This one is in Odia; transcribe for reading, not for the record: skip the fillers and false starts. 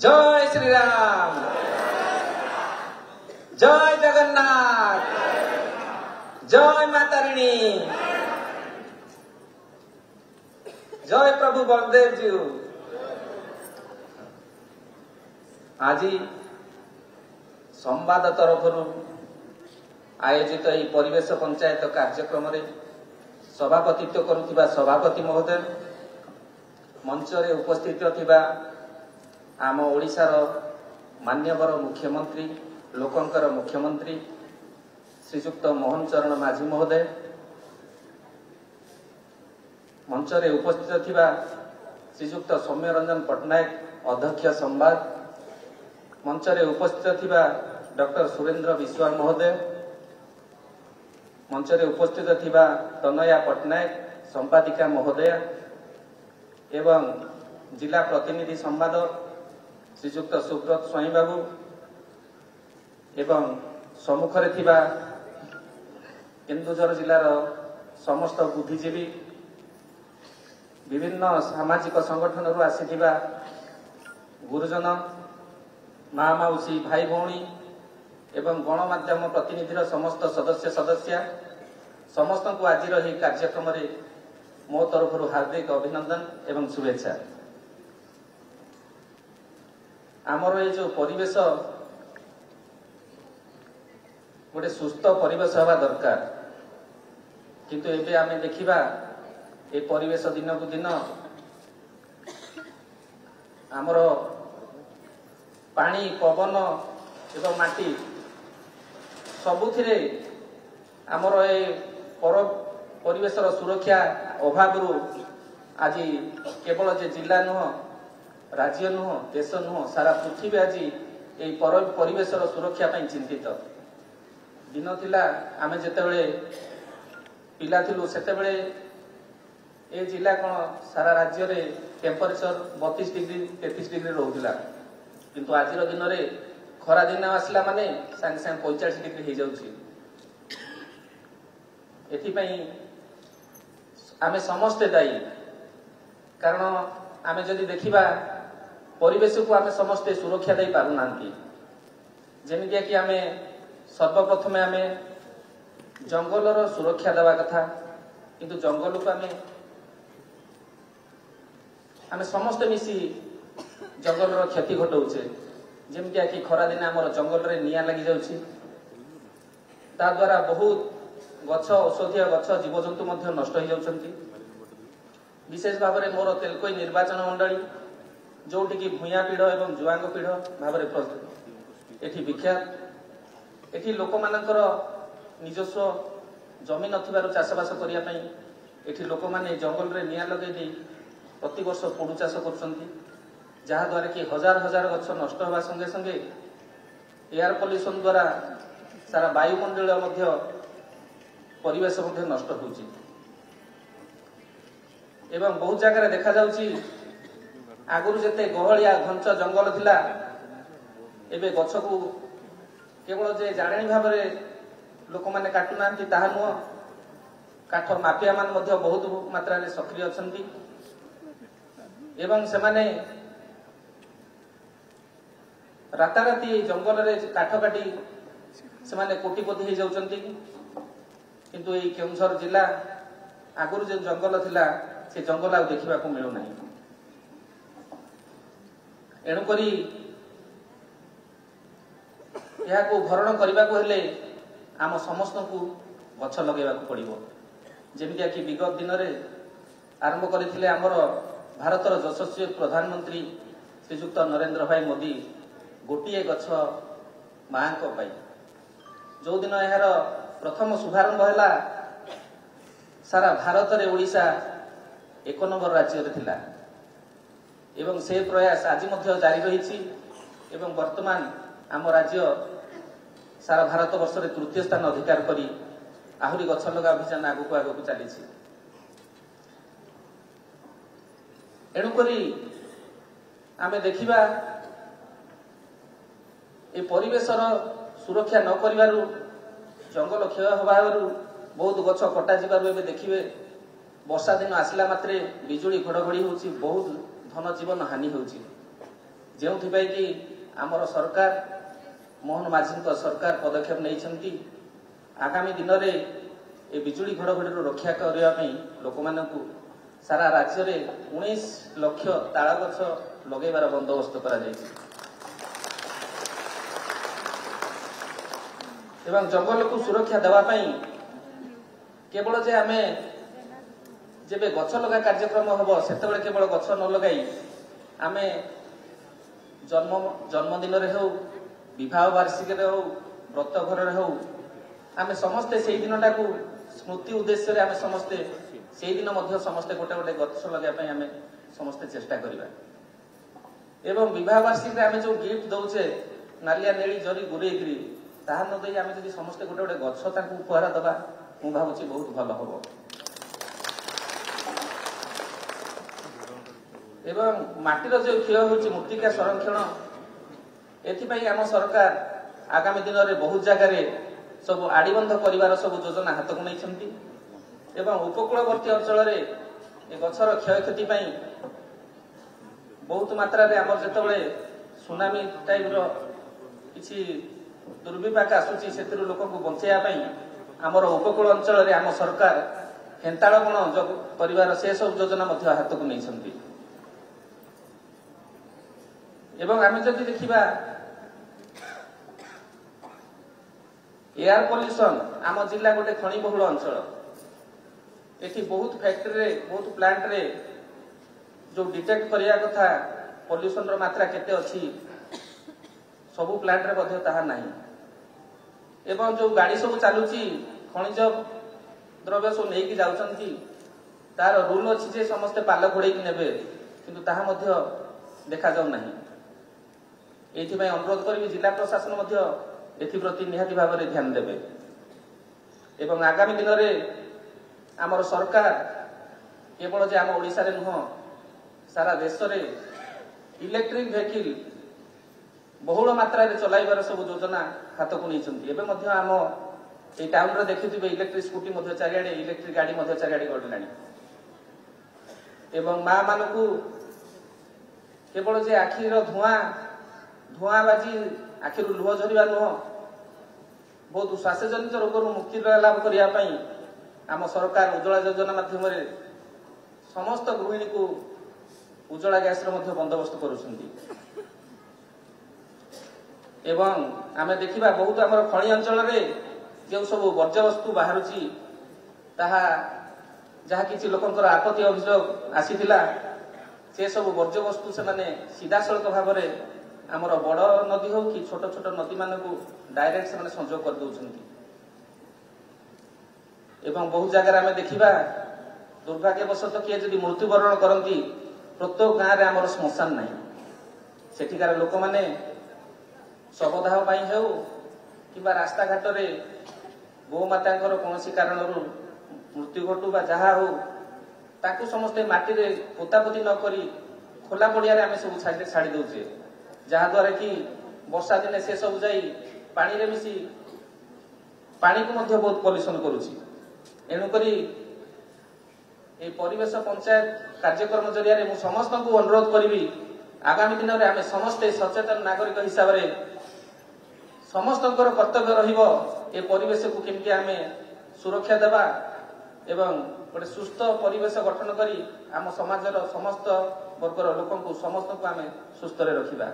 जय श्री राम, जय जगन्नाथ, जय माता रानी, जय प्रभु बलदेव जी। आज संवाद तरफ आयोजित यह परिवेश पंचायत कार्यक्रम सभापतित्व करुवा सभापति महोदय, मंचरे उपस्थित थिबा आम ओडिशार मान्यवर मुख्यमंत्री, लोकंकर मुख्यमंत्री श्रीजुक्त मोहन चरण माझी महोदय, मंचरे उपस्थित थिबा श्रीजुक्त सौम्य रंजन पट्टनायक अध्यक्ष संवाद, मंचरे उपस्थित थिबा डॉक्टर सुरेंद्र विश्वाल महोदय, मंचरे उपस्थित थिबा तनया पट्टनायक संपादिका महोदय एवं जिला प्रतिनिधि संवादक श्रीजुक्त सुब्रत स्वाई बाबू एवं सम्मुखरे थिबा केन्दुझर जिलार समस्त बुद्धिजीवी, विभिन्न सामाजिक संगठन आसीथिबा गुरुजन, माँ माउसी, भाई भौणी एवं गणमाध्यम प्रतिनिधिर समस्त सदस्य सदस्या समस्त को आज कार्यक्रम मो तरफ हार्दिक अभिनंदन एवं शुभेच्छा। आमर ये जो परिवेश गोटे सुस्थ परिवेश हवा दरकार, किंतु एबे आमे देखिबा ए परिवेश दिन को दिन आमर पानी, पवन एवं माटी सबुथिरे आमर ए परिवेशर सुरक्षा अभाव आज केवल जे जिला नुह, राज्य नुह, देश नुह, सारा पृथ्वी आज ये परिवेशर सुरक्षा ପାଇଁ चिंतित। दिन थिला आमे जेतेबेले पिला थिलु सेतेबेले ए जिला कोन सारा राज्य रे टेम्परेचर 32 डिग्री 33 डिग्री रहउतिला, किंतु आजिर दिन रे खरा दिन आसला माने संग संग 45 डिग्री हो जाउछि। एथि पई आमे समस्ते दायी, कारण आमे जदि देखिबा परिवेश को आमे समस्ते सुरक्षा दे पारु नांती। जेमितिया कि आमे सर्वप्रथमे आमे जंगलर सुरक्षा देवा कथा, किंतु जंगल को आमे समस्ते मिसी जंगलर क्षति घटाउछे। जेमितिया कि खरा दिन आमर जंगल रे निया लागि जाउछि, ता द्वारा बहुत गछ, औषधीय गछ, जीवजंतु मध्य नष्ट हो जाउछन्ति। विशेष भाव में मोर तेलकोई निर्वाचन मंडली जोटी की भूया पीढ़ एवं जुआंग पीढ़ भाव एठी विख्यात। एठी लोक मानकर निजस्व जमी नथिबारु चाषबास करिया पई एठी लोक माने जंगल रे निया लगे दे प्रति वर्ष पोडु चाष करछन्ति, जहा द्वारा कि हजार हजार गछ नष्ट होगा संगे संगे एयर पॉल्यूशन द्वारा सारा वायुमंडल मध्य परिवेश मध्य नष्ट होउछि। एवं बहुत जगह देखा जाउछि आगुरु जेते गहलिया घंच जंगल थिला, एबे गछ को केवल जे जाणनी भाव में लोक माने काटु नांती ताहा नुह, काठ माफिया मान मध्य बहुत मात्रा रे सक्रिय अछंती एवं से माने राताराती जंगल रे काठ काटी से माने कोटिपति हो जाउछंती। किंतु ये केन्दुझर जिला आगुरु जो जंगल थिला से जंगल आउ देखा मिलू ना। एणुकरी यह भरण करने को हेले आम समस्त को गछ लगे पड़ो। जमितिया कि विगत दिन में आरंभ करते आमर भारतर यशस्वी प्रधानमंत्री श्रीजुक्त नरेंद्र भाई मोदी गोटे गछ माँ जो दिन यार प्रथम शुभारंभ है सारा भारत रे ओडिशा 1 नंबर राज्य थिला एवं से प्रयास आज मध्य जारी रही एवं वर्तमान आम राज्य सारा भारत वर्ष रे तृतीय स्थान अधिकार करी आहुरी गछ लगा अभियान आगु को चली। एणुकरी आमे देखिबा ए परिवेशर सुरक्षा न करिवारु जंगल क्षय होबारु बहुत गछ कटा जिबारु एबे देखिबे वर्षा दिन आसला मात्रे बिजुली घड़घड़ी होउछि, बहुत धन जीवन हानि होउछि। ଯେଉଁଥିପାଇଁ କି ଆମର ସରକାର ମୋହन ମାଝୀଙ୍କ ସରକାର ପଦକ୍ଷେପ ନେଇଛନ୍ତି। ଆଗାମୀ ଦିନରେ ଏ ବିଜୁଳି ଘଡ଼ଘଡ଼ିରୁ ରକ୍ଷା କରିବା ପାଇଁ ଲୋକମାନଙ୍କୁ ସାରା ରାଜ୍ୟରେ 19 ଲକ୍ଷ ତାଳ ଗଛ ଲଗାଇବାର ବନ୍ଦୋବସ୍ତ କରାଯାଇଛି ଏବଂ ଜଙ୍ଗଲକୁ ସୁରକ୍ଷା ଦେବା ପାଇଁ କେବଳ ଯେ ଆମେ ଯେବେ ଗଛ ଲଗା କାର୍ଯ୍ୟକ୍ରମ ହେବ ସେତେବେଳେ କେବଳ ଗଛ ନ ଲଗାଇ ଆମେ ଜନ୍ମଦିନରେ ହେଉ ବିବାହ ବାର୍ଷିକୀରେ ହେଉ ବ୍ରତ ଘରରେ ହେଉ ଆମେ ସମସ୍ତେ ସେଇ ଦିନଟାକୁ ସ୍ମୃତି ଉଦ୍ଦେଶ୍ୟରେ ଆମେ ସମସ୍ତେ ସେଇଦିନ ମଧ୍ୟ ସମସ୍ତେ ଗୋଟେ ଗୋଟେ ଗଛ ଲଗାଇବା ପାଇଁ ଆମେ ସମସ୍ତେ ଚେଷ୍ଟା କରିବା ଏବଂ ବିବାହ ବାର୍ଷିକୀରେ ଆମେ ଯେଉଁ ଗିଫ୍ଟ ଦଉଛେ ନାଲିଆ ନେଳି ଜରି ଗୁରେଇକିରି ତାହା ନ ଦେଇ ଆମେ ଯଦି ସମସ୍ତେ ଗୋଟେ ଗୋଟେ ଗଛ ତାଙ୍କୁ ଉପହାର ଦେବା ମୁଁ ଭାବୁଛି ବହୁତ ଭଲ ହେବ ଏବଂ ମାଟିର ଯେଉଁ କ୍ଷୟ ହେଉଛି ମୃତ୍ତିକା ସଂରକ୍ଷଣ ଏଥିପାଇଁ ଆମ ସରକାର ଆଗାମୀ ଦିନରେ ବହୁତ ଜାଗାରେ ସବୁ ଆଡ଼ିବନ୍ଧ କରିବାର ସବୁ ଯୋଜନା ହାତକୁ ନେଇଛନ୍ତି ଏବଂ ଉପକୂଳବର୍ତ୍ତୀ ଅଞ୍ଚଳରେ ଏ ଗଛର କ୍ଷୟକ୍ଷତି ପାଇଁ ବହୁତ ମାତ୍ରାରେ ଆମର ଯେତେବେଳେ ସୁନାମି ଟାଇପ୍ର କିଛି ଦୁର୍ବିପାକ ଆସୁଛି ସେଥିରୁ ଲୋକଙ୍କୁ ବଞ୍ଚାଇବା ପାଇଁ ଆମର ଉପକୂଳ ଅଞ୍ଚଳରେ ଆମ ସରକାର ହେନ୍ତାଳ ବଣ କରିବାର ସେସବୁ ଯୋଜନା ମଧ୍ୟ ହାତକୁ ନେଇଛନ୍ତି ଏବଂ ଆମେ ଯଦି ଦେଖିବା ଏୟାର ପଲ୍ୟୁସନ ଆମ ଜିଲ୍ଲା ଗୋଟେ ଖଣିବହୁଳ ଅଞ୍ଚଳ ଏଠି ବହୁତ ଫ୍ୟାକ୍ଟ୍ରିରେ ବହୁତ ପ୍ଲାଣ୍ଟରେ ଯେଉଁ ଡିଟେକ୍ଟ କରିବା କଥା ପଲ୍ୟୁସନର ମାତ୍ରା କେତେ ଅଛି ସବୁ ପ୍ଲାଣ୍ଟରେ ମଧ୍ୟ ତାହା ନାହିଁ ଏବଂ ଯେଉଁ ଗାଡ଼ି ସବୁ ଚାଲୁଛି ଖଣିଜ ଦ୍ରବ୍ୟ ସବୁ ନେଇକି ଯାଉଛନ୍ତି ତାର ରୁଲ୍ ଅଛି ଯେ ସମସ୍ତେ ପାଲ ଘୋଡ଼େଇକି ନେବେ କିନ୍ତୁ ତାହା ମଧ୍ୟ ଦେଖାଯାଉ ନାହିଁ ଏଇଥିପାଇଁ ଅନୁରୋଧ କରିବି ଜିଲ୍ଲା ପ୍ରଶାସନ ମଧ୍ୟ ଏଥିପ୍ରତି ନିହାତି ଭାବରେ ଧ୍ୟାନ ଦେବେ ଏବଂ ଆଗାମୀ ଦିନରେ ଆମର ସରକାର କେବଳ ଯେ ଆମ ଓଡ଼ିଶାରେ ନୁହଁ ସାରା ଦେଶରେ ଇଲେକ୍ଟ୍ରିକ୍ ଭେହିକିଲ୍ ବହୁଳ ମାତ୍ରାରେ ଚଲାଇବାର ସବୁ ଯୋଜନା ହାତକୁ ନେଇଛନ୍ତି ଏବେ ମଧ୍ୟ ଆମ এই ଟାଉନରେ ଦେଖିଥିବେ ଇଲେକ୍ଟ୍ରିକ୍ ସ୍କୁଟି ମଧ୍ୟ ଚାରିଆଡ଼େ ଇଲେକ୍ଟ୍ରିକ୍ ଗାଡ଼ି ମଧ୍ୟ ଚାରିଆଡ଼େ ଗଡ଼ିଲାଣି ଏବଂ ମା ମାନଙ୍କୁ କେବଳ ଯେ ଆଖିର ଧୂଆଁ ବାଜି ଆଖିରୁ ଲୁହ ଝରିବା ନୁହଁ ବହୁତ ଶ୍ୱାସଜନିତ ରୋଗରୁ ମୁକ୍ତି ଲାଭ କରିବା ପାଇଁ ଆମ ସରକାର ଉଜ୍ଜ୍ୱଳା ଯୋଜନା ମାଧ୍ୟମରେ ସମସ୍ତ ଗୃହିଣୀକୁ ଉଜ୍ଜ୍ୱଳା ଗ୍ୟାସର ମଧ୍ୟ ବନ୍ଦୋବସ୍ତ କରୁଛନ୍ତି ଏବଂ ଆମେ ଦେଖିବା ବହୁତ ଆମର ଖଣି ଅଞ୍ଚଳରେ ଯେଉଁ ସବୁ ବର୍ଜ୍ୟବସ୍ତୁ ବାହାରୁଛି ଯାହା କିଛି ଲୋକଙ୍କର ଆପତ୍ତି ଅଭିଯୋଗ ଆସିଥିଲା ସେ ସବୁ ବର୍ଜ୍ୟବସ୍ତୁ ସେମାନେ ସିଧାସଳଖ ଭାବରେ ଆମର ବଡ଼ ନଦୀ ହେଉ କି ଛୋଟ ଛୋଟ ନଦୀମାନଙ୍କୁ ଡାଇରେକ୍ଟ ସେମାନେ ସଂଯୋଗ କରିଦେଉଛନ୍ତି ଏବଂ ବହୁ ଜାଗାରେ ଆମେ ଦେଖିବା ଦୁର୍ଭାଗ୍ୟବଶତଃ କିଏ ଯଦି ମୃତ୍ୟୁବରଣ କରନ୍ତି ପ୍ରତ୍ୟେକ ଗାଁରେ ଆମର ଶ୍ମଶାନ ନାହିଁ ସେଠିକାର ଲୋକମାନେ ଶବଦାହ ପାଇଁ ହେଉ କିମ୍ବା ରାସ୍ତାଘାଟରେ ଗୋମାତାଙ୍କର କୌଣସି କାରଣରୁ ମୃତ୍ୟୁ ଘଟୁ ବା ଯାହା ହେଉ ତାକୁ ସମସ୍ତେ ମାଟିରେ ପୋତାପୋତି ନ କରି ଖୋଲା ପଡ଼ିଆରେ ଆମେ ସବୁ ଛାଡ଼ି ଦେଉଛେ ଯାହାଦ୍ୱାରା କି ବର୍ଷା ଦିନେ ସେ ସବୁ ଯାଇ ପାଣିରେ ମିଶି ପାଣିକୁ ମଧ୍ୟ ବହୁତ ପଲ୍ୟୁସନ କରୁଛି ଏଣୁକରି এই ପରିବେଶ ପଞ୍ଚାୟତ କାର୍ଯ୍ୟକ୍ରମ ଜରିଆରେ ମୁଁ ସମସ୍ତଙ୍କୁ ଅନୁରୋଧ କରିବି ଆଗାମୀ ଦିନରେ ଆମେ ସମସ୍ତେ ସଚେତନ ନାଗରିକ ହିସାବରେ ସମସ୍ତଙ୍କର କର୍ତ୍ତବ୍ୟ ରହିବ ଏ ପରିବେଶକୁ କେମିତି ଆମେ ସୁରକ୍ଷା ଦେବା ଏବଂ ଗୋଟେ ସୁସ୍ଥ ପରିବେଶ ଗଠନ କରି ଆମ ସମାଜର ସମସ୍ତ ବର୍ଗର ଲୋକଙ୍କୁ ସମସ୍ତଙ୍କୁ ଆମେ ସୁସ୍ଥରେ ରଖିବା।